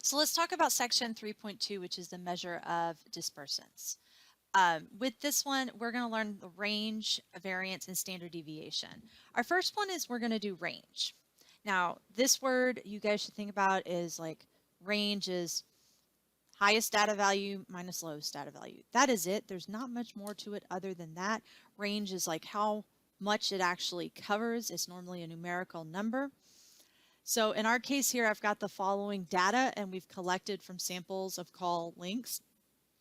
So let's talk about section 3.2, which is the measure of dispersants. With this one, we're going to learn the range, variance, and standard deviation. Our first one is we're going to do range. Now, this word you guys should think about is like range is highest data value minus lowest data value. That is it. There's not much more to it other than that. Range is like how much it actually covers. It's normally a numerical number. So in our case here, I've got the following data, and we've collected from samples of call links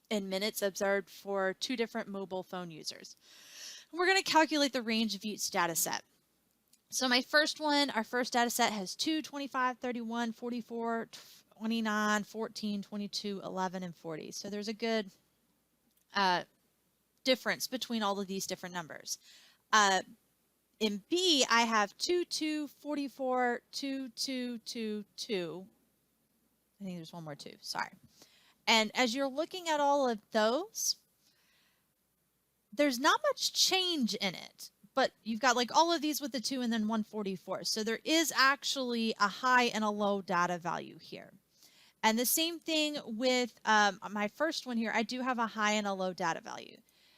in minutes observed for 2 different mobile phone users. And we're going to calculate the range of each data set. So my first one, our first data set has 2, 25, 31, 44, 29, 14, 22, 11, and 40. So there's a good difference between all of these different numbers. In B, I have 2, 2, 44, 2, 2, 2, 2. I think there's one more 2, sorry. And as you're looking at all of those, there's not much change in it, but you've got like all of these with the 2 and then 144. So there is actually a high and a low data value here. And the same thing with my first one here, I do have a high and a low data value.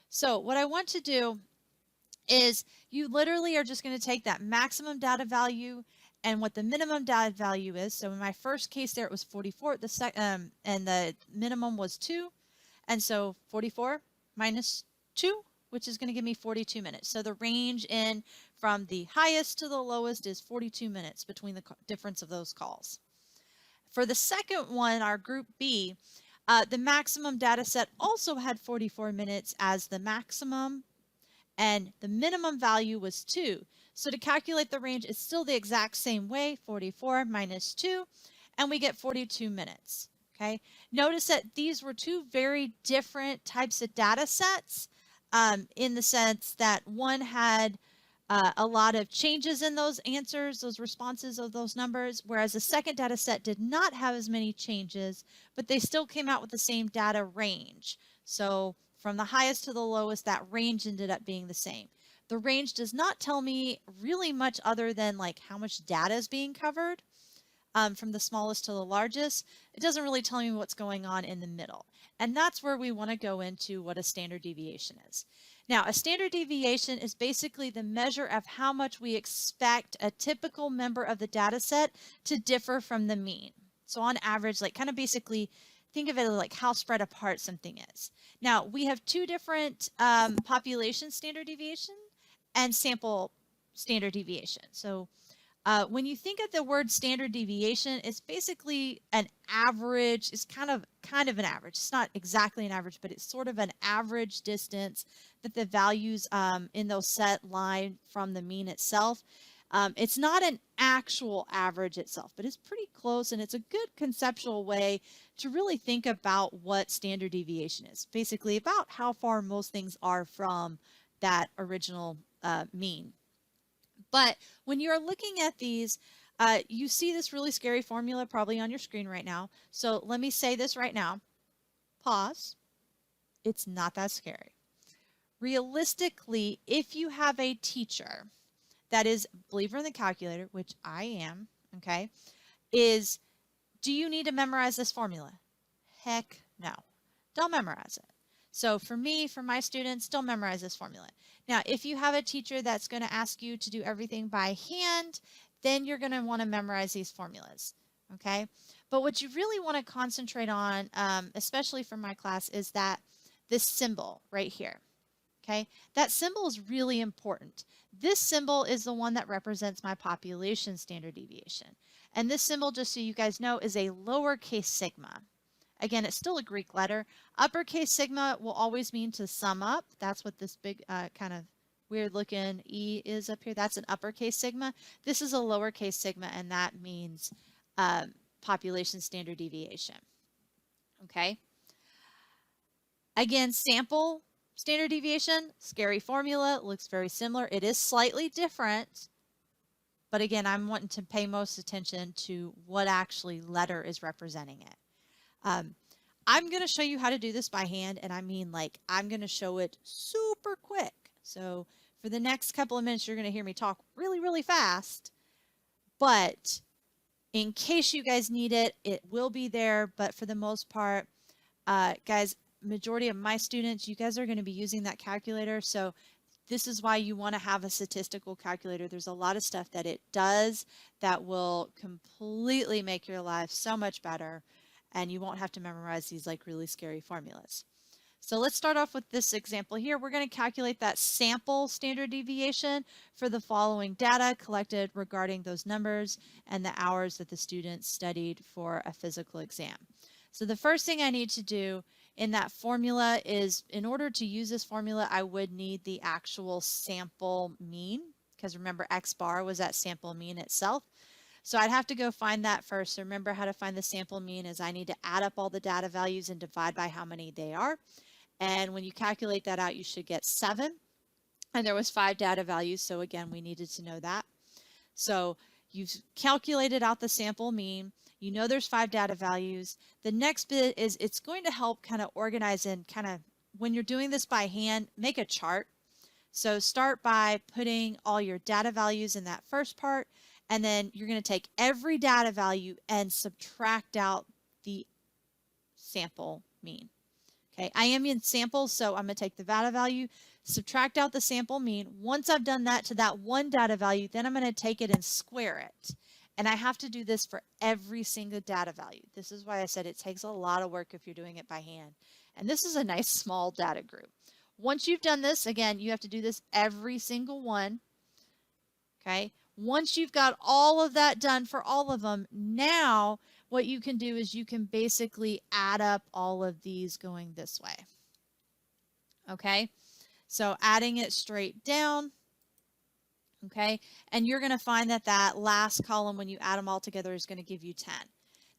So what I want to do is you literally are just going to take that maximum data value and what the minimum data value is. So in my first case there, it was 44, and the minimum was 2. And so 44 minus 2, which is going to give me 42 minutes. So the range in from the highest to the lowest is 42 minutes between the difference of those calls. For the second one, our group B, the maximum data set also had 44 minutes as the maximum, and the minimum value was 2. So to calculate the range, it's still the exact same way, 44 minus 2, and we get 42 minutes. Okay. Notice that these were 2 very different types of data sets in the sense that one had a lot of changes in those answers, those responses of those numbers, whereas the second data set did not have as many changes, but they still came out with the same data range. So from the highest to the lowest, that range ended up being the same. The range does not tell me really much other than like how much data is being covered from the smallest to the largest. It doesn't really tell me what's going on in the middle. And that's where we want to go into what a standard deviation is. Now, a standard deviation is basically the measure of how much we expect a typical member of the data set to differ from the mean. So on average, like kind of basically think of it like how spread apart something is. Now, we have 2 different population standard deviation and sample standard deviation. So when you think of the word standard deviation, it's basically an average. It's kind of an average. It's not exactly an average, but it's sort of an average distance that the values in those set lie from the mean itself. It's not an actual average itself, but it's pretty close, and it's a good conceptual way to really think about what standard deviation is. Basically about how far most things are from that original mean. But when you're looking at these, you see this really scary formula probably on your screen right now. So let me say this right now. Pause. It's not that scary. Realistically, if you have a teacher that is a believer in the calculator, which I am, okay, do you need to memorize this formula? Heck no. Don't memorize it. So for me, for my students, don't memorize this formula. Now, if you have a teacher that's going to ask you to do everything by hand, then you're going to want to memorize these formulas, okay? But what you really want to concentrate on, especially for my class, is that this symbol right here, okay? That symbol is really important. This symbol is the one that represents my population standard deviation. And this symbol, just so you guys know, is a lowercase sigma. Again, it's still a Greek letter. Uppercase sigma will always mean to sum up. That's what this big kind of weird looking E is up here. That's an uppercase sigma. This is a lowercase sigma, and that means population standard deviation. Okay. Again, sample standard deviation, scary formula, looks very similar. It is slightly different, but again, I'm wanting to pay most attention to what actually letter is representing it. I'm going to show you how to do this by hand, and I mean like I'm going to show it super quick. So for the next couple of minutes, you're going to hear me talk really, really fast, but In case you guys need it, it will be there, but for the most part, guys, majority of my students, you guys are going to be using that calculator. So this is why you want to have a statistical calculator. There's a lot of stuff that it does that will completely make your life so much better, and you won't have to memorize these like really scary formulas. So let's start off with this example here. We're going to calculate that sample standard deviation for the following data collected regarding those numbers and the hours that the students studied for a physical exam. So the first thing I need to do in that formula is, in order to use this formula, I would need the actual sample mean, because remember X bar was that sample mean itself. So I'd have to go find that first. So remember how to find the sample mean is I need to add up all the data values and divide by how many they are. And when you calculate that out, you should get 7. And there was 5 data values. So again, we needed to know that. So you've calculated out the sample mean. You know there's 5 data values. The next bit is it's going to help kind of organize and kind of, when you're doing this by hand, make a chart. So start by putting all your data values in that first part, and then you're going to take every data value and subtract out the sample mean. Okay, I am in samples, so I'm going to take the data value, subtract out the sample mean. Once I've done that to that one data value, then I'm going to take it and square it. And I have to do this for every single data value. This is why I said it takes a lot of work if you're doing it by hand. And this is a nice small data group. Once you've done this, again, you have to do this every single one. Okay, once you've got all of that done for all of them, now what you can do is you can basically add up all of these going this way. Okay, so adding it straight down. Okay, and you're going to find that that last column, when you add them all together, is going to give you 10.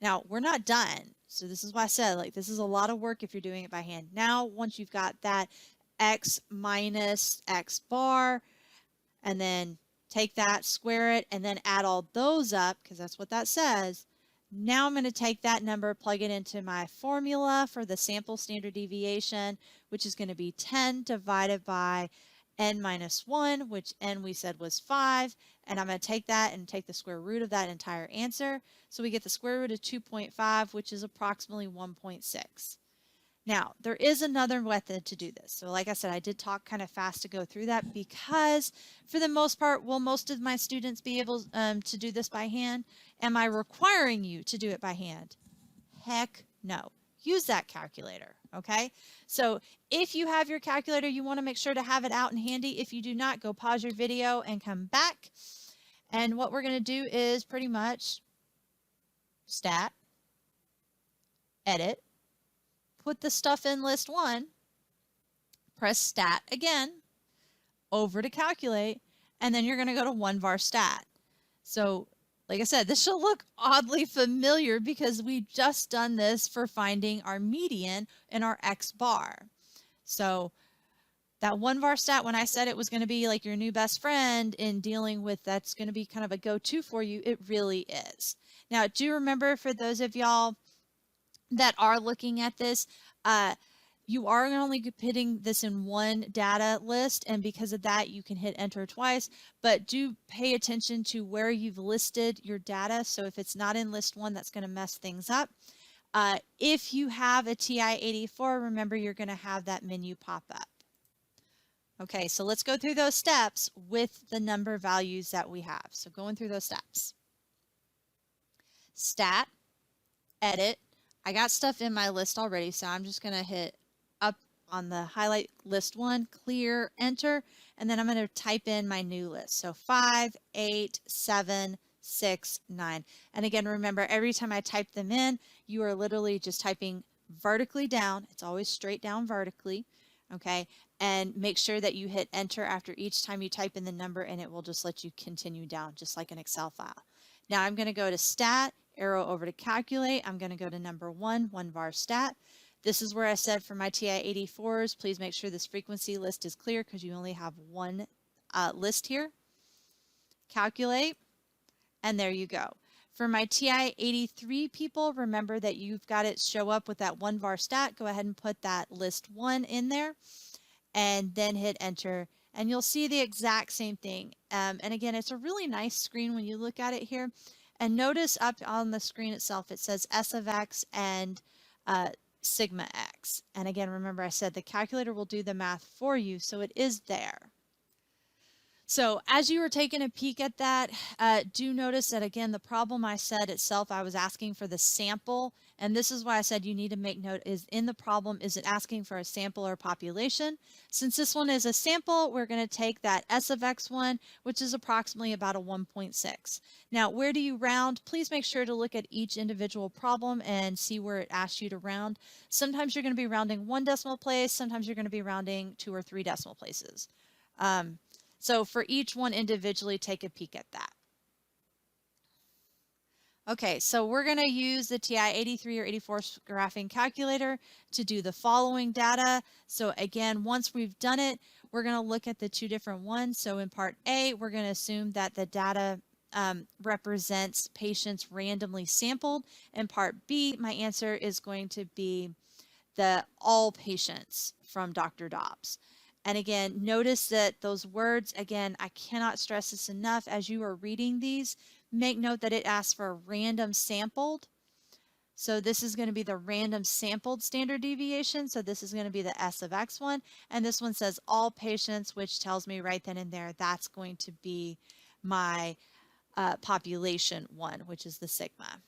Now, we're not done. So this is why I said, like, this is a lot of work if you're doing it by hand. Now, once you've got that x minus x bar, and then take that, square it, and then add all those up, because that's what that says. Now I'm going to take that number, plug it into my formula for the sample standard deviation, which is going to be 10 divided by n minus 1, which n we said was 5. And I'm going to take that and take the square root of that entire answer. So we get the square root of 2.5, which is approximately 1.6. Now, there is another method to do this. So like I said, I did talk kind of fast to go through that, because for the most part, will most of my students be able to do this by hand? Am I requiring you to do it by hand? Heck no. Use that calculator, okay? So if you have your calculator, you want to make sure to have it out and handy. If you do not, go pause your video and come back. And what we're going to do is pretty much stat, edit, put the stuff in list 1, press stat again, over to calculate, and then you're going to go to 1var stat. So like I said, this should look oddly familiar because we've just done this for finding our median and our x bar. So that 1var stat, when I said it was going to be like your new best friend in dealing with, that's going to be kind of a go-to for you, it really is. Now, do remember, for those of y'all that are looking at this, you are only putting this in one data list, and because of that, you can hit enter twice, but do pay attention to where you've listed your data. So if it's not in list 1, that's going to mess things up. If you have a TI-84, remember you're going to have that menu pop up. Okay, so let's go through those steps with the number values that we have. So going through those steps. Stat, edit. I got stuff in my list already, so I'm just going to hit up on the highlight list 1, clear, enter, and then I'm going to type in my new list. So 5, 8, 7, 6, 9. And again, remember, every time I type them in, you are literally just typing vertically down. It's always straight down vertically, okay? And make sure that you hit enter after each time you type in the number, and it will just let you continue down, just like an Excel file. Now I'm going to go to stat, arrow over to calculate. I'm going to go to number 1, 1var stat. This is where I said for my TI-84s, please make sure this frequency list is clear because you only have one list here. Calculate, and there you go. For my TI-83 people, remember that you've got it show up with that 1var stat. Go ahead and put that list 1 in there and then hit enter, and you'll see the exact same thing. And again, it's a really nice screen when you look at it here. And notice up on the screen itself, it says S of X and sigma X. And again, remember I said the calculator will do the math for you, so it is there. So as you were taking a peek at that, do notice that again, the problem I said itself, I was asking for the sample. And this is why I said you need to make note is in the problem, is it asking for a sample or population? Since this one is a sample, we're going to take that S of X1, which is approximately about a 1.6. Now, where do you round? Please make sure to look at each individual problem and see where it asks you to round. Sometimes you're going to be rounding 1 decimal place. Sometimes you're going to be rounding 2 or 3 decimal places. So for each one individually, take a peek at that. Okay, so we're going to use the TI-83 or 84 graphing calculator to do the following data. So again, once we've done it, we're going to look at the 2 different ones. So in part A, we're going to assume that the data represents patients randomly sampled. In part B, my answer is going to be the all patients from Dr. Dobbs. And again, notice that those words, again, I cannot stress this enough as you are reading these, make note that it asks for a random sampled. So this is going to be the random sampled standard deviation. So this is going to be the S of X1. And this one says all patients, which tells me right then and there, that's going to be my population 1, which is the sigma.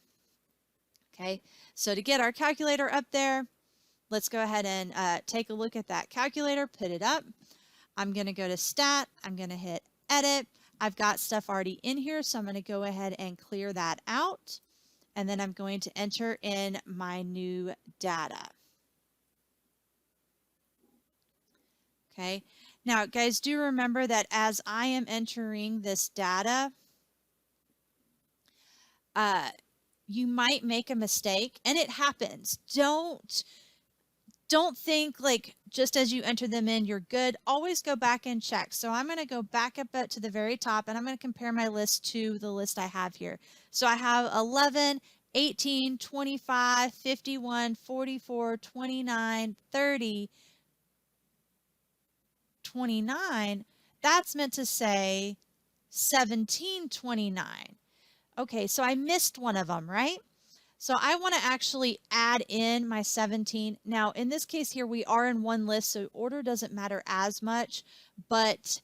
Okay, so to get our calculator up there, let's go ahead and take a look at that calculator, put it up. I'm going to go to Stat. I'm going to hit Edit. I've got stuff already in here, so I'm going to go ahead and clear that out. And then I'm going to enter in my new data. Okay. Now, guys, do remember that as I am entering this data, you might make a mistake, and it happens. Don't think like just as you enter them in, you're good. Always go back and check. So I'm going to go back up to the very top and I'm going to compare my list to the list I have here. So I have 11, 18, 25, 51, 44, 29, 30, 29. That's meant to say 1729. Okay, so I missed one of them, right? So I want to actually add in my 17. Now, in this case here, we are in one list, so order doesn't matter as much, but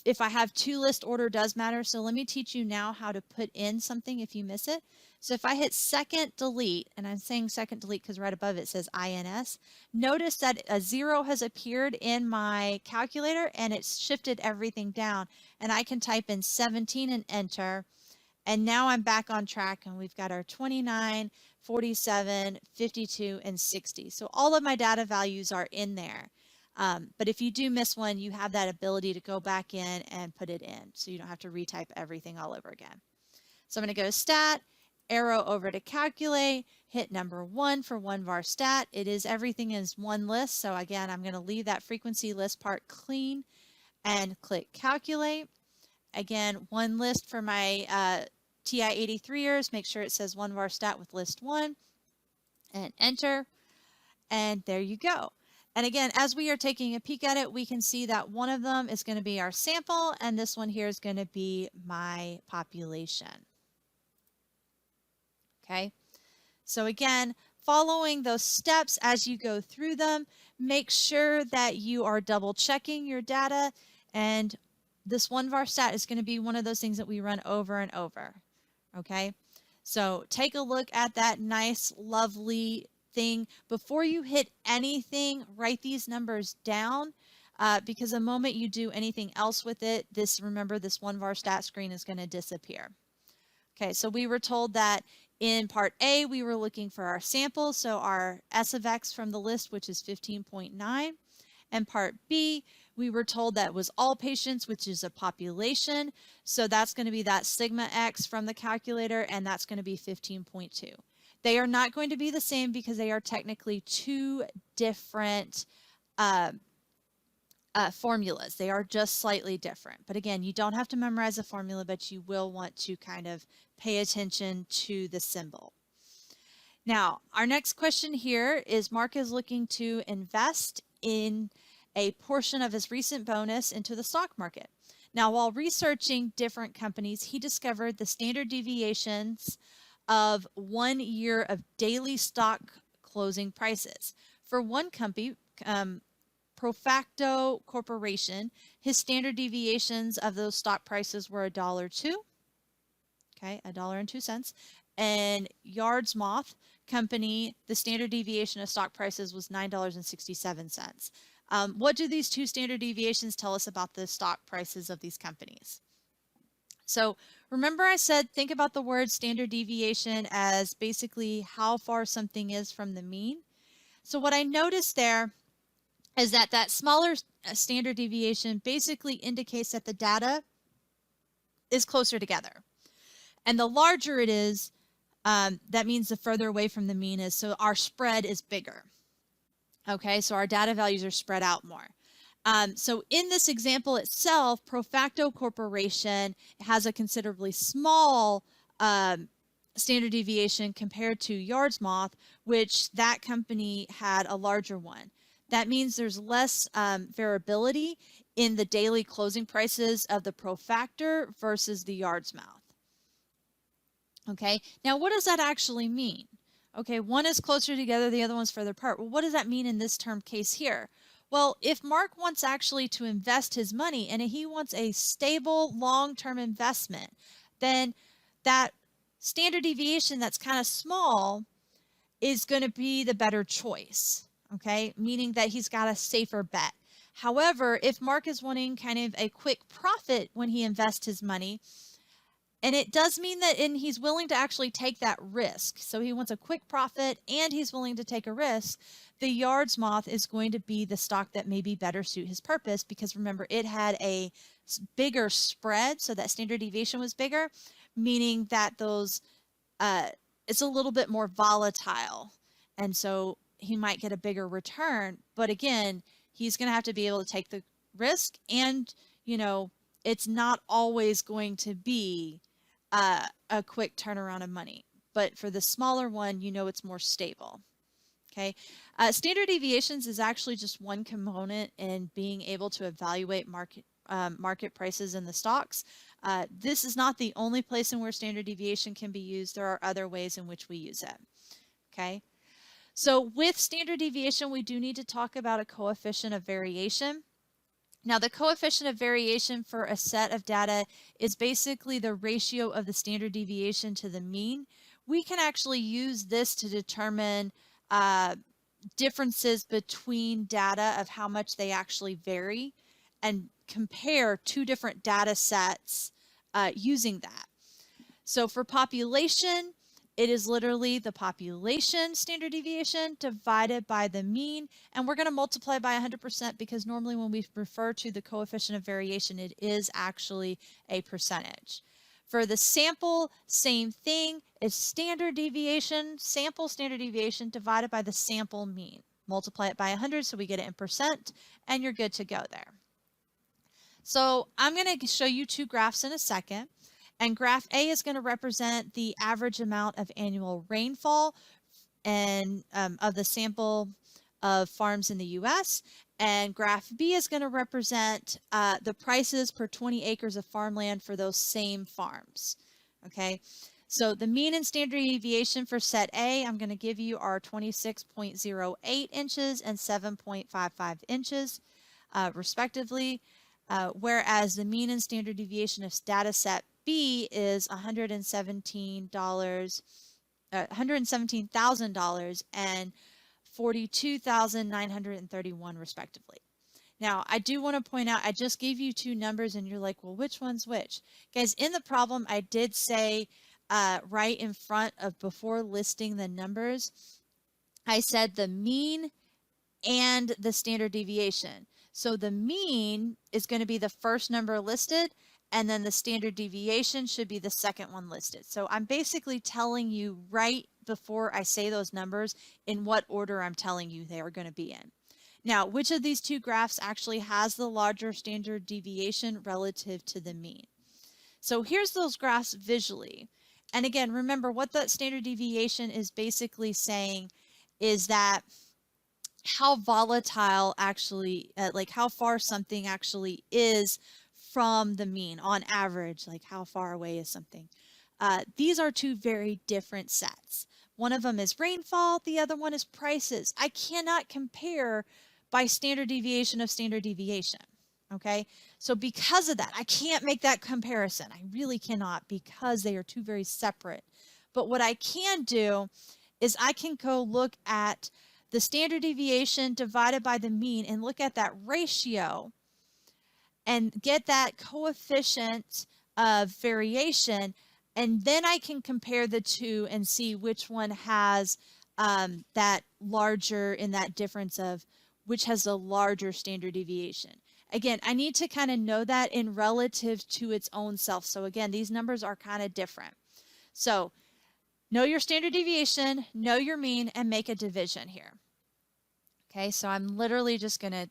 if I have 2 lists, order does matter. So let me teach you now how to put in something if you miss it. So if I hit second delete, and I'm saying second delete because right above it says INS, notice that a 0 has appeared in my calculator and it's shifted everything down. And I can type in 17 and enter. And now I'm back on track and we've got our 29, 47, 52, and 60. So all of my data values are in there. But if you do miss one, you have that ability to go back in and put it in. So you don't have to retype everything all over again. So I'm going to go to Stat, arrow over to Calculate, hit number 1 for one var stat. It is everything is one list. So again, I'm going to leave that frequency list part clean and click Calculate. Again, one list for my TI-83ers, make sure it says one var stat with list 1 and enter. And there you go. And again, as we are taking a peek at it, we can see that one of them is going to be our sample and this one here is going to be my population. Okay. So again, following those steps as you go through them, make sure that you are double checking your data, and this one var stat is going to be one of those things that we run over and over. Okay, so take a look at that nice, lovely thing. Before you hit anything, write these numbers down because the moment you do anything else with it, remember this one var stat screen is going to disappear. Okay, so we were told that in part A, we were looking for our sample, so our S of X from the list, which is 15.9. And part B, we were told that was all patients, which is a population. So that's going to be that sigma X from the calculator, and that's going to be 15.2. They are not going to be the same because they are technically 2 different formulas. They are just slightly different. But again, you don't have to memorize the formula, but you will want to kind of pay attention to the symbol. Now, our next question here is Mark is looking to invest in a portion of his recent bonus into the stock market. Now, while researching different companies, he discovered the standard deviations of 1 year of daily stock closing prices. For one company, Profacto Corporation, his standard deviations of those stock prices were $1.02. Okay, $1.02. And Yardsmoth Company, the standard deviation of stock prices was $9.67. What do these two standard deviations tell us about the stock prices of these companies? So remember I said think about the word standard deviation as basically how far something is from the mean. So what I noticed there is that that smaller standard deviation basically indicates that the data is closer together. And the larger it is, that means the further away from the mean is, so our spread is bigger. Okay, so our data values are spread out more. So in this example itself, Profacto Corporation has a considerably small standard deviation compared to Yardsmoth, which that company had a larger one. That means there's less variability in the daily closing prices of the Profactor versus the Yardsmoth. Okay, now what does that actually mean? Okay, one is closer together, the other one's further apart. Well, what does that mean in this term case here? Well, if Mark wants actually to invest his money and he wants a stable long-term investment, then that standard deviation that's kind of small is going to be the better choice, okay? Meaning that he's got a safer bet. However, if Mark is wanting kind of a quick profit when he invests his money, and it does mean that he's willing to actually take that risk. So he wants a quick profit and he's willing to take a risk. The Yardsmoth is going to be the stock that maybe better suit his purpose because remember, it had a bigger spread. So that standard deviation was bigger, meaning that those, it's a little bit more volatile. And so he might get a bigger return. But again, he's going to have to be able to take the risk. And, you know, it's not always going to be a quick turnaround of money. But for the smaller one, you know it's more stable. Okay. Standard deviations is actually just one component in being able to evaluate market prices in the stocks. This is not the only place in where standard deviation can be used. There are other ways in which we use it. Okay. So with standard deviation, we do need to talk about a coefficient of variation. Now, the coefficient of variation for a set of data is basically the ratio of the standard deviation to the mean. We can actually use this to determine differences between data of how much they actually vary and compare two different data sets using that. So for population, it is literally the population standard deviation divided by the mean, and we're going to multiply by 100% because normally when we refer to the coefficient of variation, it is actually a percentage. For the sample, same thing. It's standard deviation, sample standard deviation divided by the sample mean. Multiply it by 100 so we get it in percent, and you're good to go there. So I'm going to show you two graphs in a second. And graph A is going to represent the average amount of annual rainfall and of the sample of farms in the U.S. And graph B is going to represent the prices per 20 acres of farmland for those same farms. Okay, so the mean and standard deviation for set A, I'm going to give you are 26.08 inches and 7.55 inches, respectively. Whereas the mean and standard deviation of data set B is $117,000 and $42,931 respectively. Now, I do want to point out, I just gave you two numbers and you're like, well, which one's which? Guys, in the problem, I did say right in front of before listing the numbers, I said the mean and the standard deviation. So the mean is going to be the first number listed, and then the standard deviation should be the second one listed. So I'm basically telling you right before I say those numbers in what order I'm telling you they are going to be in. Now, which of these two graphs actually has the larger standard deviation relative to the mean? So here's those graphs visually. And again, remember what that standard deviation is basically saying is that how volatile actually, like how far something actually is from the mean on average, like how far away is something. These are two very different sets. One of them is rainfall, the other one is prices. I cannot compare by standard deviation of standard deviation. Okay, so because of that, I can't make that comparison. I really cannot, because they are two very separate. But what I can do is I can go look at the standard deviation divided by the mean and look at that ratio and get that coefficient of variation. And then I can compare the two and see which one has that larger, in that difference of which has the larger standard deviation. Again, I need to kind of know that in relative to its own self. So again, these numbers are kind of different. So know your standard deviation, know your mean, and make a division here. Okay, so I'm literally just going to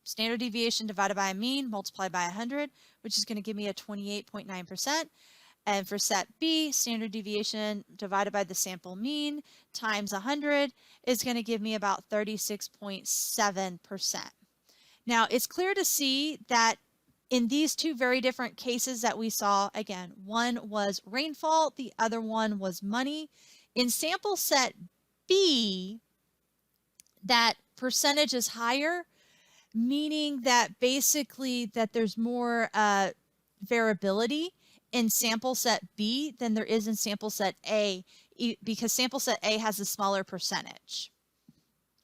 standard deviation divided by a mean multiplied by 100, which is going to give me a 28.9%. And for set B, standard deviation divided by the sample mean times 100 is going to give me about 36.7%. Now, it's clear to see that in these two very different cases that we saw, again, one was rainfall, the other one was money. In sample set B, that percentage is higher, meaning that basically that there's more variability in sample set B than there is in sample set A, because sample set A has a smaller percentage.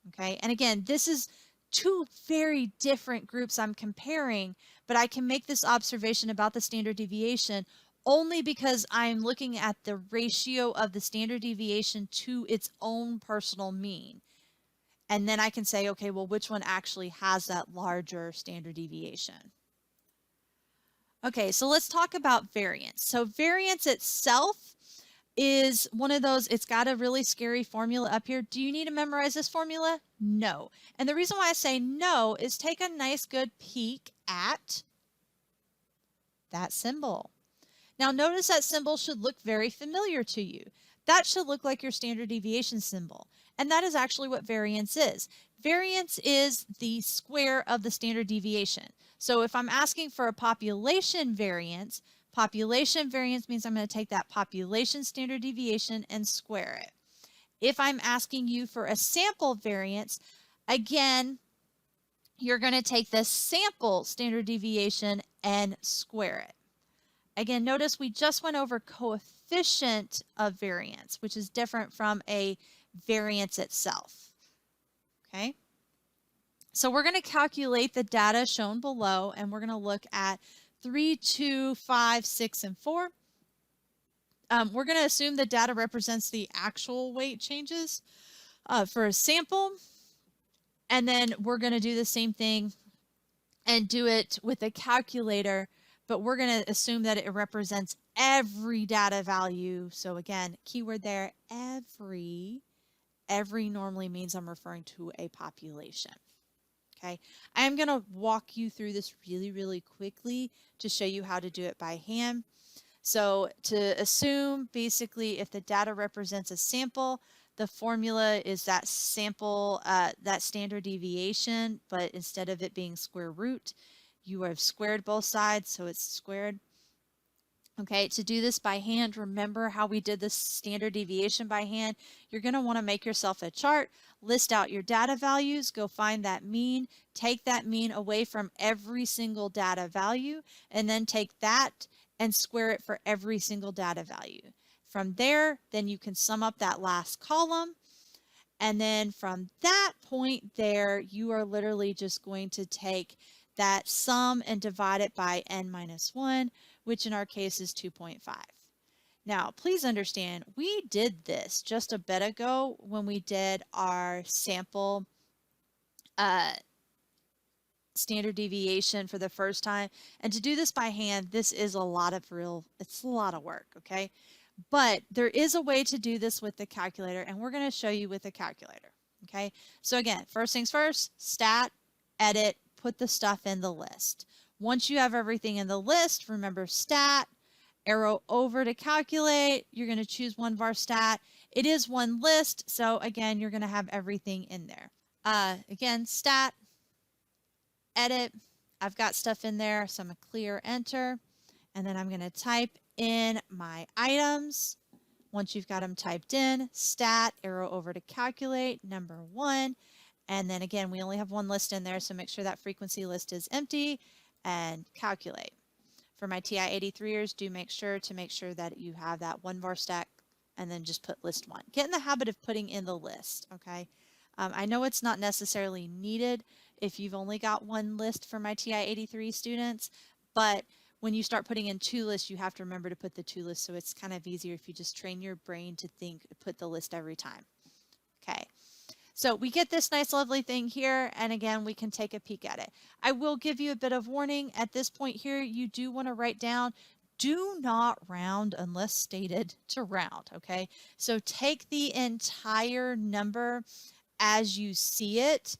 Okay, and again, this is two very different groups I'm comparing, but I can make this observation about the standard deviation only because I'm looking at the ratio of the standard deviation to its own personal mean. And then I can say, okay, well, which one actually has that larger standard deviation? Okay, so let's talk about variance. So variance itself is one of those, it's got a really scary formula up here. Do you need to memorize this formula? No. And the reason why I say no is take a nice good peek at that symbol. Now notice that symbol should look very familiar to you. That should look like your standard deviation symbol. And that is actually what variance is. Variance is the square of the standard deviation. So if I'm asking for a population variance means I'm going to take that population standard deviation and square it. If I'm asking you for a sample variance, again, you're going to take the sample standard deviation and square it. Again, notice we just went over coefficient of variance, which is different from a variance itself. Okay? So we're going to calculate the data shown below, and we're going to look at 3, 2, 5, 6, and 4. We're going to assume the data represents the actual weight changes for a sample. And then we're going to do the same thing and do it with a calculator, but we're going to assume that it represents every data value. So again, keyword there, every. Every normally means I'm referring to a population. Okay, I am going to walk you through this really quickly to show you how to do it by hand. So to assume, basically, if the data represents a sample, the formula is that sample, that standard deviation, but instead of it being square root, you have squared both sides, so it's squared. Okay, to do this by hand, remember how we did the standard deviation by hand. You're going to want to make yourself a chart, list out your data values, go find that mean, take that mean away from every single data value, and then take that and square it for every single data value. From there, then you can sum up that last column. And then from that point there, you are literally just going to take that sum and divide it by n-1, which in our case is 2.5. Now, please understand, we did this just a bit ago when we did our sample standard deviation for the first time. And to do this by hand, this is it's a lot of work, okay? But there is a way to do this with the calculator, and we're going to show you with the calculator, okay? So again, first things first, stat, edit, put the stuff in the list. Once you have everything in the list, remember stat, arrow over to calculate. You're going to choose one var stat. It is one list, so again, you're going to have everything in there. Again, stat, edit. I've got stuff in there, so I'm going to clear enter, and then I'm going to type in my items. Once you've got them typed in, stat, arrow over to calculate, number 1, and then again, we only have one list in there, so make sure that frequency list is empty, and calculate. For my TI-83ers, do make sure that you have that 1 var stack, and then just put list 1. Get in the habit of putting in the list, okay? I know it's not necessarily needed if you've only got one list for my TI-83 students, but when you start putting in 2 lists, you have to remember to put the 2 lists, so it's kind of easier if you just train your brain to put the list every time. Okay, so we get this nice lovely thing here, and again, we can take a peek at it. I will give you a bit of warning. At this point here, you do want to write down, do not round unless stated to round, okay? So take the entire number as you see it,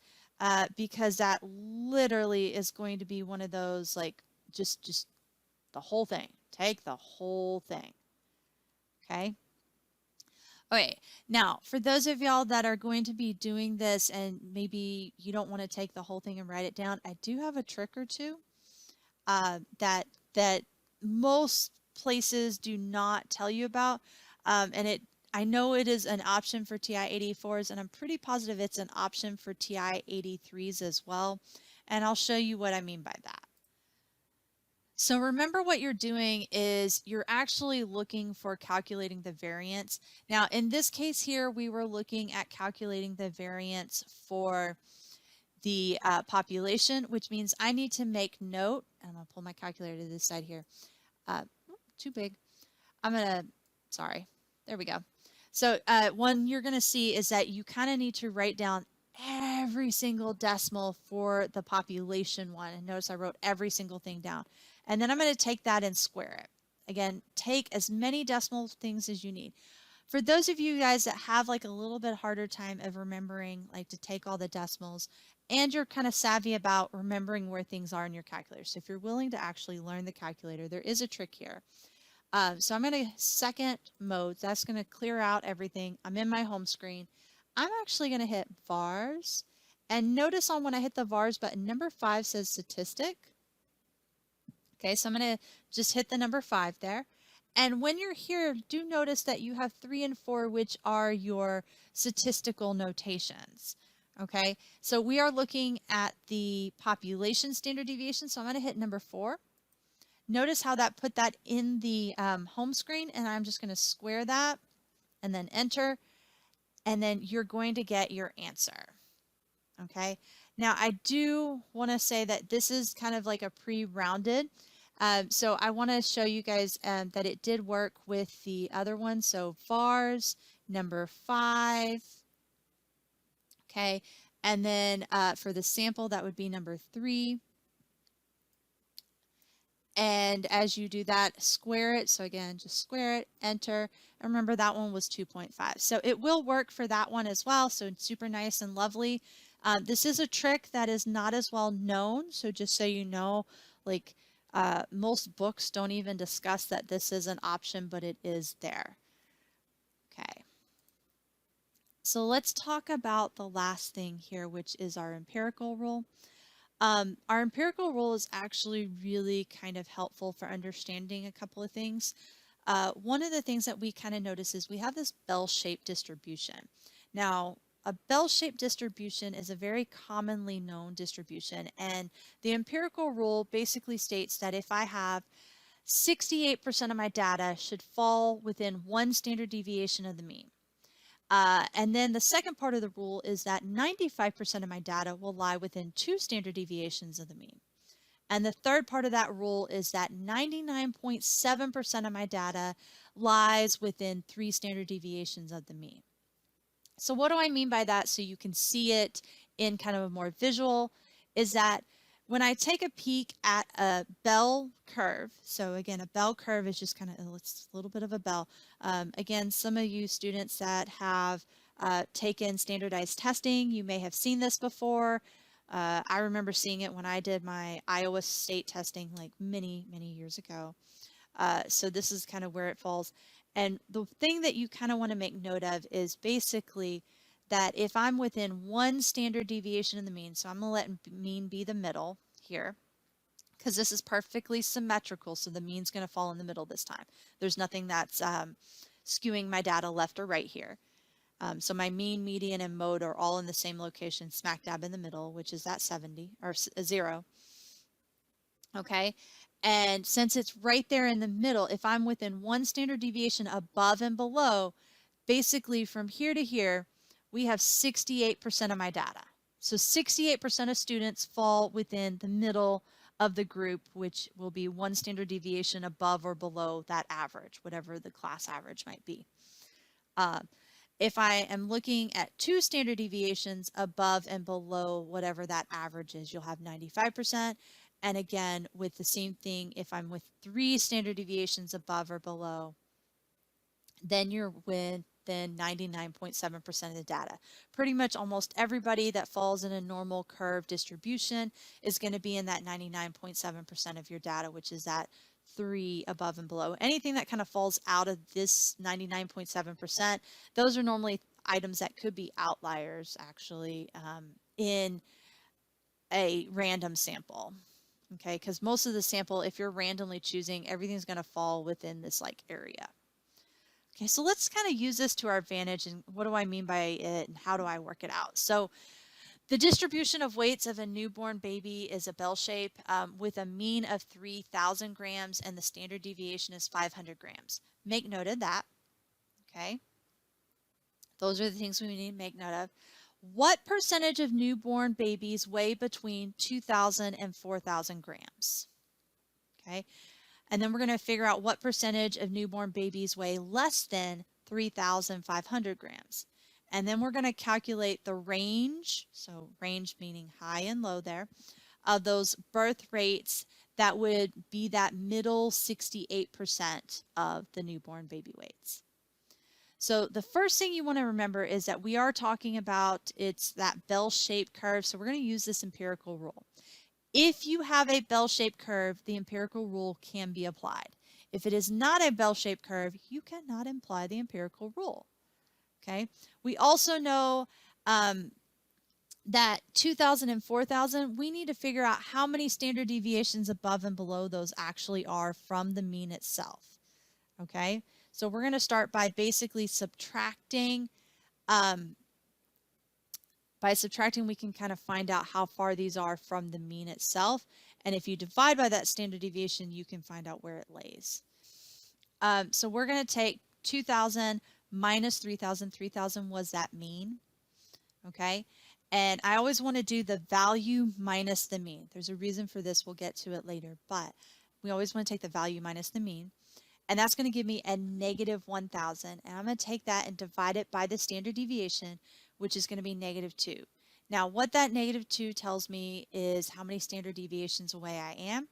because that literally is going to be one of those, like, just the whole thing. Take the whole thing. Okay. Okay. Now, for those of y'all that are going to be doing this and maybe you don't want to take the whole thing and write it down, I do have a trick or two that most places do not tell you about. And I know it is an option for TI-84s, and I'm pretty positive it's an option for TI-83s as well. And I'll show you what I mean by that. So remember, what you're doing is you're actually looking for calculating the variance. Now, in this case here, we were looking at calculating the variance for the population, which means I need to make note. I'm going to pull my calculator to this side here. Too big. Sorry, there we go. So one you're going to see is that you kind of need to write down every single decimal for the population one. And notice I wrote every single thing down. And then I'm going to take that and square it. Again, take as many decimal things as you need. For those of you guys that have like a little bit harder time of remembering, like to take all the decimals, and you're kind of savvy about remembering where things are in your calculator. So if you're willing to actually learn the calculator, there is a trick here. So I'm going to second mode. That's going to clear out everything. I'm in my home screen. I'm actually going to hit vars. And notice on when I hit the vars button, number 5 says statistic. Okay, so I'm going to just hit the number 5 there. And when you're here, do notice that you have 3 and 4, which are your statistical notations. Okay, so we are looking at the population standard deviation. So I'm going to hit number 4. Notice how that put that in the home screen, and I'm just going to square that and then enter, and then you're going to get your answer. Okay, now I do want to say that this is kind of like a pre-rounded. So I want to show you guys that it did work with the other one. So vars, number 5. Okay, and then for the sample, that would be number 3. And as you do that, square it. So again, just square it, enter. And remember, that one was 2.5. So it will work for that one as well. So it's super nice and lovely. This is a trick that is not as well known. So just so you know, like most books don't even discuss that this is an option, but it is there. Okay. So let's talk about the last thing here, which is our empirical rule. Our empirical rule is actually really kind of helpful for understanding a couple of things. One of the things that we kind of notice is we have this bell-shaped distribution. Now, a bell-shaped distribution is a very commonly known distribution, and the empirical rule basically states that if I have 68% of my data should fall within 1 standard deviation of the mean. And then the second part of the rule is that 95% of my data will lie within 2 standard deviations of the mean. And the third part of that rule is that 99.7% of my data lies within 3 standard deviations of the mean. So what do I mean by that, so you can see it in kind of a more visual, is that when I take a peek at a bell curve, so again, a bell curve is just kind of, it's a little bit of a bell. Again, some of you students that have taken standardized testing, you may have seen this before. I remember seeing it when I did my Iowa State testing like many, many years ago. So this is kind of where it falls. And the thing that you kind of want to make note of is basically that if I'm within 1 standard deviation of the mean, so I'm going to let mean be the middle here. because this is perfectly symmetrical, so the mean's going to fall in the middle this time. There's nothing that's skewing my data left or right here. So my mean, median, and mode are all in the same location, smack dab in the middle, which is that 70 or 0. Okay, and since it's right there in the middle, if I'm within 1 standard deviation above and below, basically from here to here, we have 68% of my data. So 68% of students fall within the middle of the group, which will be 1 standard deviation above or below that average, whatever the class average might be. If I am looking at 2 standard deviations above and below whatever that average is, you'll have 95%. And again, with the same thing, if I'm with 3 standard deviations above or below, then you're within 99.7% of the data. Pretty much almost everybody that falls in a normal curve distribution is going to be in that 99.7% of your data, which is that 3 above and below. Anything that kind of falls out of this 99.7%, those are normally items that could be outliers actually in a random sample. Okay, because most of the sample, if you're randomly choosing, everything's going to fall within this like area. Okay, so let's kind of use this to our advantage, and what do I mean by it and how do I work it out? So the distribution of weights of a newborn baby is a bell shape with a mean of 3,000 grams and the standard deviation is 500 grams. Make note of that, okay? Those are the things we need to make note of. What percentage of newborn babies weigh between 2,000 and 4,000 grams? Okay, and then we're going to figure out what percentage of newborn babies weigh less than 3,500 grams. And then we're going to calculate the range, so range meaning high and low there, of those birth rates that would be that middle 68% of the newborn baby weights. So the first thing you want to remember is that we are talking about it's that bell-shaped curve, so we're going to use this empirical rule. If you have a bell-shaped curve, the empirical rule can be applied. If it is not a bell-shaped curve, you cannot apply the empirical rule. Okay. We also know that 2,000 and 4,000, we need to figure out how many standard deviations above and below those actually are from the mean itself. Okay. So we're going to start by basically subtracting. By subtracting, we can kind of find out how far these are from the mean itself. And if you divide by that standard deviation, you can find out where it lays. So we're going to take 2,000 minus 3,000. 3,000 was that mean. Okay. And I always want to do the value minus the mean. There's a reason for this. We'll get to it later. But we always want to take the value minus the mean. And that's going to give me a negative 1,000. And I'm going to take that and divide it by the standard deviation, which is going to be negative 2. Now, what that negative 2 tells me is how many standard deviations away I am.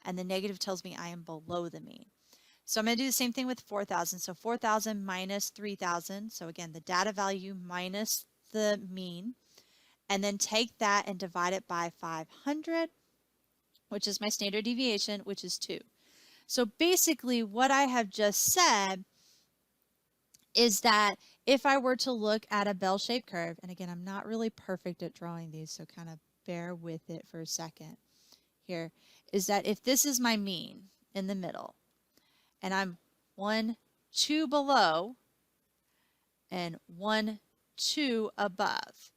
And the negative tells me I am below the mean. So I'm going to do the same thing with 4,000. So 4,000 minus 3,000. So again, the data value minus the mean. And then take that and divide it by 500, which is my standard deviation, which is 2. So basically what I have just said is that if I were to look at a bell-shaped curve, and again, I'm not really perfect at drawing these, so kind of bear with it for a second here, is that if this is my mean in the middle, and I'm 1, 2 below, and 1, 2 above,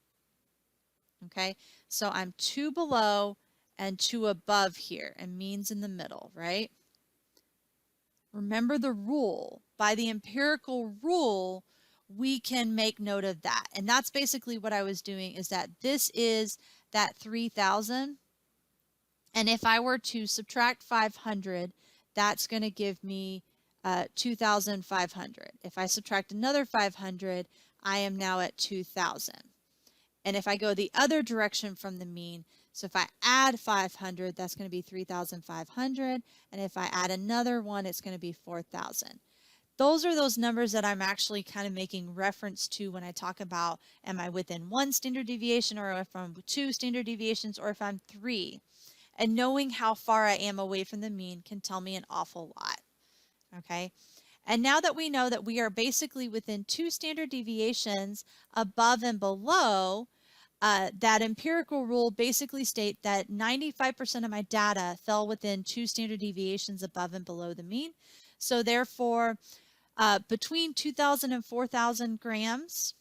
okay? So I'm 2 below and 2 above here, and mean's in the middle, right? Remember the rule. By the empirical rule, we can make note of that. And that's basically what I was doing, is that this is that 3,000. And if I were to subtract 500, that's going to give me 2,500. If I subtract another 500, I am now at 2,000. And if I go the other direction from the mean, so if I add 500, that's going to be 3,500. And if I add another one, it's going to be 4,000. Those are those numbers that I'm actually kind of making reference to when I talk about, am I within 1 standard deviation, or if I'm 2 standard deviations, or if I'm 3. And knowing how far I am away from the mean can tell me an awful lot. Okay. And now that we know that we are basically within 2 standard deviations above and below, that empirical rule basically state that 95% of my data fell within 2 standard deviations above and below the mean. So therefore, between 2,000 and 4,000 grams,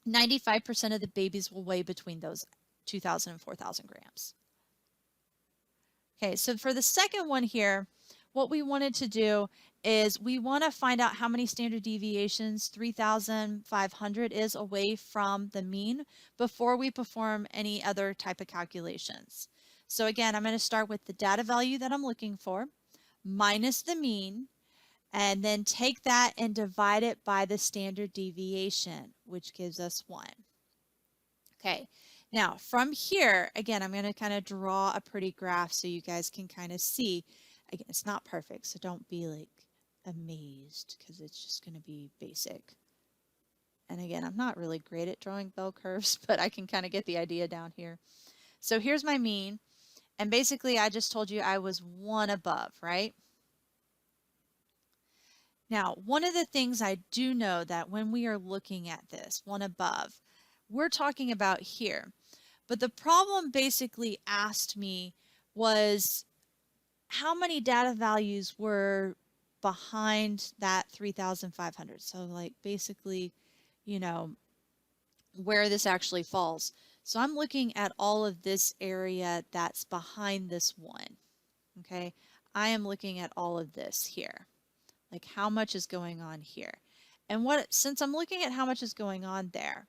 95% of the babies will weigh between those 2,000 and 4,000 grams. Okay, so for the second one here, what we wanted to do is we want to find out how many standard deviations 3,500 is away from the mean before we perform any other type of calculations. So again, I'm going to start with the data value that I'm looking for, minus the mean, and then take that and divide it by the standard deviation, which gives us 1. Okay, now from here, again, I'm going to kind of draw a pretty graph so you guys can kind of see. Again, it's not perfect, so don't be like amazed because it's just going to be basic. And again, I'm not really great at drawing bell curves, but I can kind of get the idea down here. So here's my mean, and basically I just told you I was 1 above, right? Now, one of the things I do know that when we are looking at this, 1 above, we're talking about here. But the problem basically asked me was how many data values were behind that 3,500. So like basically, you know, where this actually falls. So I'm looking at all of this area that's behind this 1. Okay, I am looking at all of this here. Like how much is going on here. And since I'm looking at how much is going on there,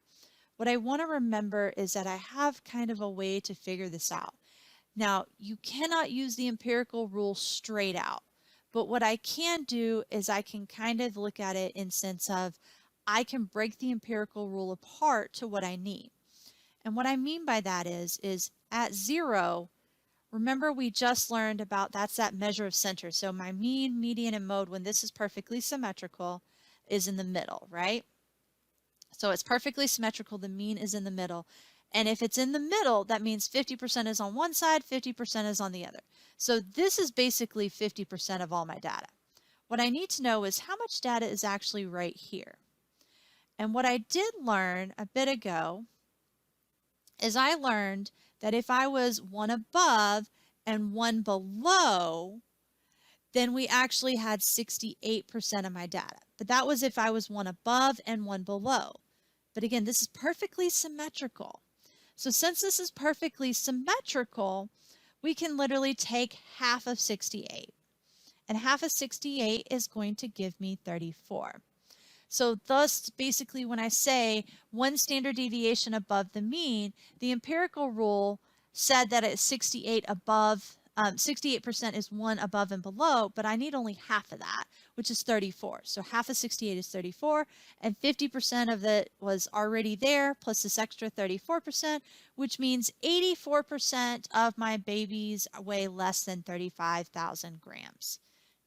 what I want to remember is that I have kind of a way to figure this out. Now, you cannot use the empirical rule straight out, but what I can do is I can kind of look at it in sense of I can break the empirical rule apart to what I need. And what I mean by that is at 0, remember we just learned about that's that measure of center. So my mean, median, and mode, when this is perfectly symmetrical, is in the middle, right? So it's perfectly symmetrical. The mean is in the middle. And if it's in the middle, that means 50% is on one side, 50% is on the other. So this is basically 50% of all my data. What I need to know is how much data is actually right here. And what I did learn a bit ago is I learned that if I was 1 above and 1 below, then we actually had 68% of my data. But that was if I was 1 above and 1 below. But again, this is perfectly symmetrical. So since this is perfectly symmetrical, we can literally take half of 68. And half of 68 is going to give me 34. So thus, basically, when I say 1 standard deviation above the mean, the empirical rule said that at 68 above, 68% is 1 above and below, but I need only half of that, which is 34. So half of 68 is 34, and 50% of it was already there, plus this extra 34%, which means 84% of my babies weigh less than 35,000 grams.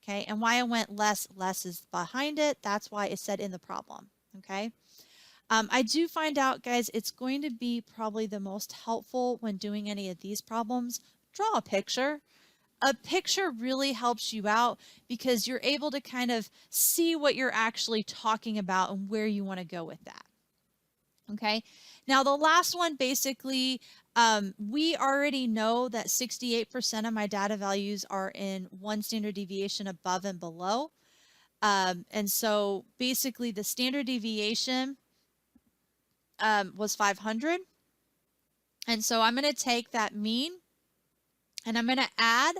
Okay, and why I went less is behind it. That's why it said in the problem. Okay, I do find out, guys, it's going to be probably the most helpful when doing any of these problems. Draw a picture. A picture really helps you out because you're able to kind of see what you're actually talking about and where you want to go with that. Okay, now the last one basically, we already know that 68% of my data values are in 1 standard deviation above and below. And so basically the standard deviation was 500. And so I'm going to take that mean and I'm going to add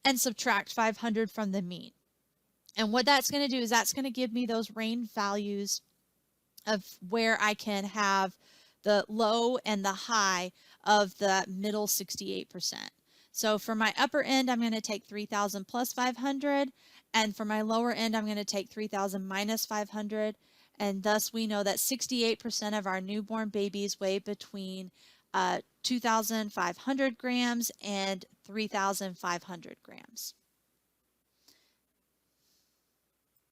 and subtract 500 from the mean. And what that's going to do is that's going to give me those range values of where I can have the low and the high of the middle 68%. So for my upper end, I'm going to take 3,000 plus 500. And for my lower end, I'm going to take 3,000 minus 500. And thus we know that 68% of our newborn babies weigh between 2,500 grams and 3,500 grams.